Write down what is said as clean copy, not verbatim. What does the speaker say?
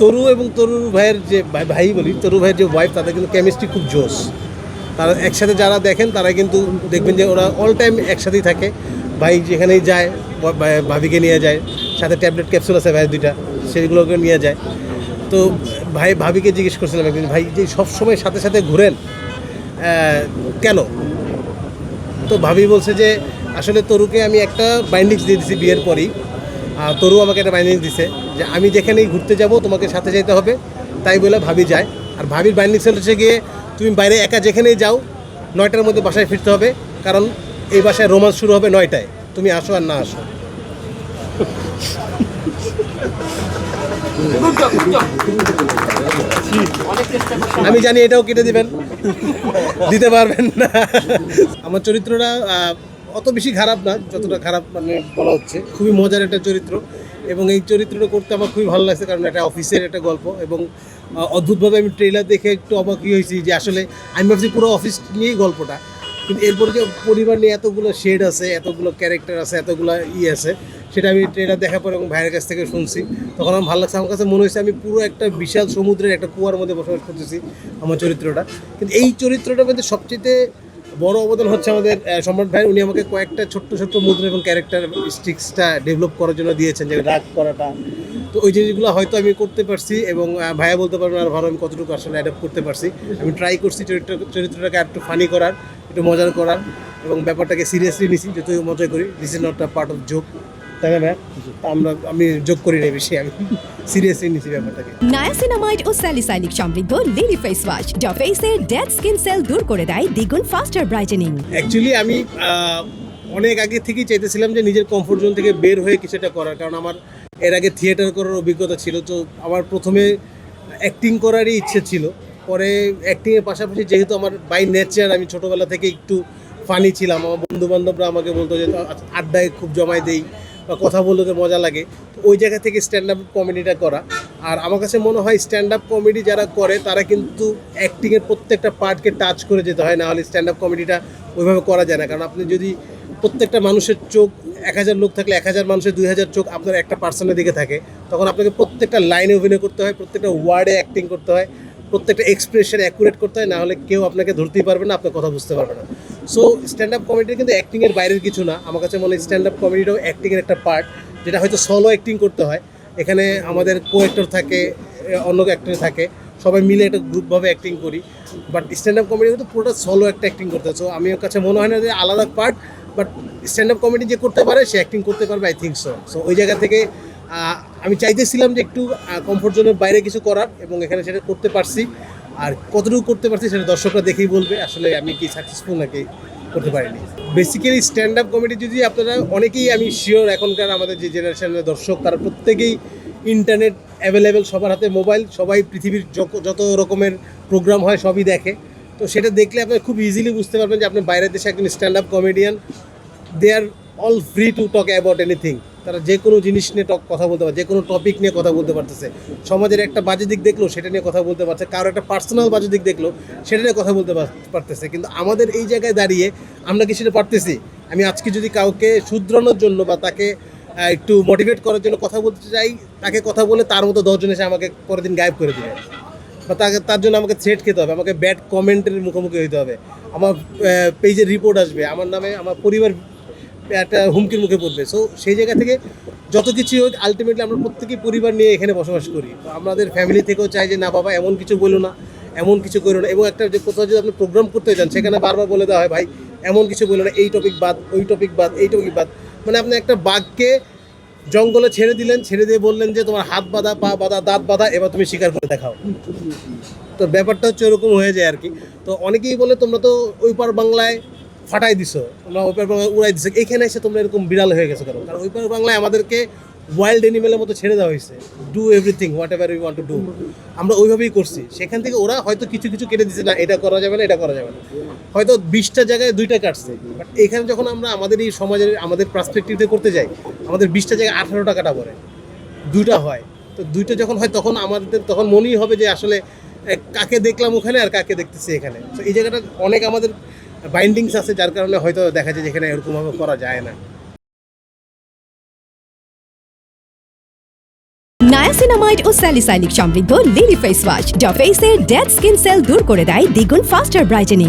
তরু এবং তরুর ভাইয়ের যে ভাই বলি, তরু ভাইয়ের যে ওয়াইফ, তাদের কিন্তু কেমিস্ট্রি খুব জোস। তারা একসাথে যারা দেখেন তারা কিন্তু দেখবেন যে ওরা অল টাইম একসাথেই থাকে। ভাই যেখানেই যায় ভাবিকে নিয়ে যায়, সাথে ট্যাবলেট ক্যাপসুল আছে ভাই দুইটা, সেগুলোকে নিয়ে যায়। তো ভাই ভাবিকে জিজ্ঞেস করছিলাম একদিন, ভাই যে সবসময় সাথে সাথে ঘুরেন কেন? তো ভাবি বলছে যে আসলে তরুকে আমি একটা বাইন্ডিংস দিয়ে দিছি বিয়ের পরেই। তরু আমাকে একটা বাইন্ডিংস দিছে যে আমি যেখানেই ঘুরতে যাব তোমাকে সাথে যেতে হবে, তাই বলে ভাবি যায়। আর ভাবির বাইন্ডিংস হচ্ছে গিয়ে তুমি বাইরে একা যেখানেই যাও 9টার মধ্যে বাসায় ফিরতে হবে, কারণ এই বাসায় রোমান্স শুরু হবে 9টায়, তুমি আসো আর না আসো। আমি জানি এটাও কেটে দিবেন, দিতে পারবেন না। আমার চরিত্রটা অত বেশি খারাপ না, যতটা খারাপ মানে বলা হচ্ছে। খুবই মজার একটা চরিত্র, এবং এই চরিত্রটা করতে আমার খুবই ভালো লাগছে, কারণ এটা অফিসের একটা গল্প। এবং অদ্ভুতভাবে আমি ট্রেলার দেখে একটু অবাকই হয়েছি যে আসলে আমি ভাবছি পুরো অফিস নিয়েই গল্পটা, কিন্তু এরপরে যে পরিবার নিয়ে এতগুলো শেড আছে, এতগুলো ক্যারেক্টার আছে, এতগুলো আছে, সেটা আমি ট্রেলার দেখার পর এবং ভাইয়ের কাছ থেকে শুনছি, তখন আমার ভালো লাগছে। আমার কাছে মনে হয়েছে আমি পুরো একটা বিশাল সমুদ্রের একটা কুয়ার মধ্যে বসবাস করতেছি আমার চরিত্রটা। কিন্তু এই চরিত্রটার মধ্যে সবচেয়ে বড় অবদান হচ্ছে আমাদের সম্রাট ভাই। উনি আমাকে কয়েকটা ছোট্ট ছোট্ট মুদ্রা এবং ক্যারেক্টার স্টিক্সটা ডেভেলপ করার জন্য দিয়েছেন, যে রাগ করাটা। তো ওই জিনিসগুলো হয়তো আমি করতে পারছি, এবং ভাইয়া বলতে পারবেন আর ভালো আমি কতটুকু আসলে অ্যাডাপ্ট করতে পারছি। আমি ট্রাই করছি চরিত্রটাকে আর একটু ফানি করার, একটু মজার করার, এবং ব্যাপারটাকে সিরিয়াসলি নিছি, যতই মজা করি। This is not a part of joke, তাই না ভাই? আমি যোগ করি না বেশি, আমি সিরিয়াসলি নিছি ব্যাপারটাকে। নায়াসিনামাইড ও স্যালিসাইলিক সমৃদ্ধ লিলি ফেস ওয়াশ যা ফেসের ডেড স্কিন সেল দূর করে দেয় দ্বিগুণ ফাস্টার ব্রাইটেনিং। অ্যাকচুয়ালি আমি অনেক আগে থেকেই চাইতেছিলাম যে নিজের কমফোর্ট জোন থেকে বের হয়ে কিছুটা করার, কারণ আমার এর আগে থিয়েটার করার অভিজ্ঞতা ছিল। তো আমার প্রথমে অ্যাক্টিং করারই ইচ্ছে ছিল। পরে অ্যাক্টিংয়ের পাশাপাশি যেহেতু আমার বাই নেচার আমি ছোটোবেলা থেকে একটু ফানি ছিলাম, আমার বন্ধুবান্ধবরা আমাকে বলতো যে আড্ডায় খুব জমায় দেই বা কথা বলতে মজা লাগে, তো ওই জায়গা থেকে স্ট্যান্ড আপ কমেডিটা করা। আর আমার কাছে মনে হয় স্ট্যান্ড আপ কমেডি যারা করে তারা কিন্তু অ্যাক্টিংয়ের প্রত্যেকটা পার্টকে টাচ করে যেতে হয়, না হলে স্ট্যান্ড আপ কমেডিটা ওইভাবে করা যায় না। কারণ আপনি যদি প্রত্যেকটা মানুষের চোখ 1000 লোক থাকলে 1000 মানুষের 2000 চোখ আপনার একটা পার্সনের দিকে থাকে, তখন আপনাকে প্রত্যেকটা লাইনে অভিনয় করতে হয়, প্রত্যেকটা ওয়ার্ডে অ্যাক্টিং করতে হয়, প্রত্যেকটা এক্সপ্রেশন অ্যাকুরেট করতে হয়, না হলে কেউ আপনাকে ধরতেই পারবে না, আপনার কথা বুঝতে পারবে না। সো স্ট্যান্ড আপ কমেডি কিন্তু অ্যাক্টিংয়ের বাইরের কিছু না। আমার কাছে মনে হয় স্ট্যান্ড আপ কমেডিটাও অ্যাক্টিংয়ের একটা পার্ট, যেটা হয়তো সলো অ্যাক্টিং করতে হয়। এখানে আমাদের কো অ্যাক্টর থাকে, অন্য অ্যাক্টর থাকে, সবাই মিলে একটা গ্রুপভাবে অ্যাক্টিং করি। বাট স্ট্যান্ড আপ কমেডি কিন্তু পুরোটা সলো একটা অ্যাক্টিং করতে হয়। সো আমার কাছে মনে হয় না যে আলাদা part, but stand up comedy যে করতে পারে সে অ্যাক্টিং করতে পারবে, আই থিঙ্ক সো। সো ওই জায়গা থেকে আমি চাইতেছিলাম যে একটু কমফোর্ট জোনের বাইরে কিছু করার, এবং এখানে সেটা করতে পারছি। আর কতটুকু করতে পারছি সেটা দর্শকরা দেখেই বলবে আসলে আমি কি সাকসেসফুল নাকি করতে পারিনি। বেসিক্যালি স্ট্যান্ড আপ কমেডি যদি আপনারা অনেকেই, আমি শিওর এখনকার আমাদের যে জেনারেশনের দর্শক তারা প্রত্যেকেই ইন্টারনেট অ্যাভেলেবেল, সবার হাতে মোবাইল, সবাই পৃথিবীর যত রকমের প্রোগ্রাম হয় সবই দেখে। তো সেটা দেখলে আপনি খুব ইজিলি বুঝতে পারবেন যে আপনি বাইরের দেশে একজন stand up comedian, they are all free to talk about anything. তারা যে কোনো জিনিস নিয়ে কথা বলতে পারে, যে কোনো টপিক নিয়ে কথা বলতে পারতেছে। সমাজের একটা বাজে দিক দেখলো সেটা নিয়ে কথা বলতে পারছে, কারো একটা পার্সোনাল বাজে দিক দেখলো সেটা নিয়ে কথা বলতে পারতেছে। কিন্তু আমাদের এই জায়গায় দাঁড়িয়ে আমরা কি সেটা পারতেছি? আমি আজকে যদি কাউকে শুধরানোর জন্য বা তাকে একটু মোটিভেট করার জন্য কথা বলতে চাই, তাকে কথা বলে তার মতো 10 জন এসে আমাকে পরের দিন গায়েব করে দেবে, বা তার জন্য আমাকে থ্রেট খেতে হবে, আমাকে ব্যাড কমেন্টের মুখোমুখি হতে হবে, আমার পেজের রিপোর্ট আসবে, আমার নামে আমার পরিবার একটা হুমকির মুখে পড়বে। সো সেই জায়গা থেকে যত কিছু হোক, আলটিমেটলি আমরা প্রত্যেকেই পরিবার নিয়ে এখানে বসবাস করি। তো আমাদের ফ্যামিলি থেকেও চাই যে না বাবা এমন কিছু বলো না, এমন কিছু করো না। এবং একটা যে কোথাও যদি আপনি প্রোগ্রাম করতে যান সেখানে বারবার বলে দেওয়া হয় ভাই এমন কিছু বলো না, এই টপিক বাদ, ওই টপিক বাদ, এই টপিক বাদ। মানে আপনি একটা বাঘকে জঙ্গলে ছেড়ে দিলেন, ছেড়ে দিয়ে বললেন যে তোমার হাত বাঁধা, পা বাঁধা, দাঁত বাঁধা, এবার তুমি শিকার করে দেখাও। তো ব্যাপারটা হচ্ছে ওরকম হয়ে যায় আর কি। তো অনেকেই বলে তোমরা তো ওই পার বাংলায় ফাটাই দিছো, তোমরা ওই পার বাংলায় উড়াই দিছো, এখানে এসে তোমরা এরকম বিড়াল হয়ে গেছো কেন? কারণ ওই পার বাংলায় আমাদেরকে ওয়াইল্ড অ্যানিমেলের মতো ছেড়ে দেওয়া হয়েছে, do everything whatever you want to do. আমরা ওইভাবেই করছি। সেখান থেকে ওরা হয়তো কিছু কিছু কেটে দিচ্ছে, না এটা করা যাবে না, এটা করা যাবে না, হয়তো 20টা জায়গায় 2টা কাটছে। বাট এখানে যখন আমরা আমাদের এই সমাজের আমাদের পার্সপেক্টিভে করতে যাই, আমাদের 20টা জায়গায় 18টা কাটা পড়ে, 2টা হয়। তো 2টা যখন হয় তখন আমাদের তখন মনেই হবে যে আসলে কাকে দেখলাম ওখানে আর কাকে দেখতেছি এখানে। তো এই জায়গাটা অনেক আমাদের বাইন্ডিংস আছে, যার কারণে হয়তো দেখা যায় যেখানে এরকমভাবে করা যায় না। নায়াসিনামাইড ও স্যালিসাইলিক সমৃদ্ধ লিলি ফেস ওয়াশ যা ফেসের ডেড স্কিন সেল দূর করে দেয় দ্বিগুণ ফাস্টার ব্রাইটেনিং।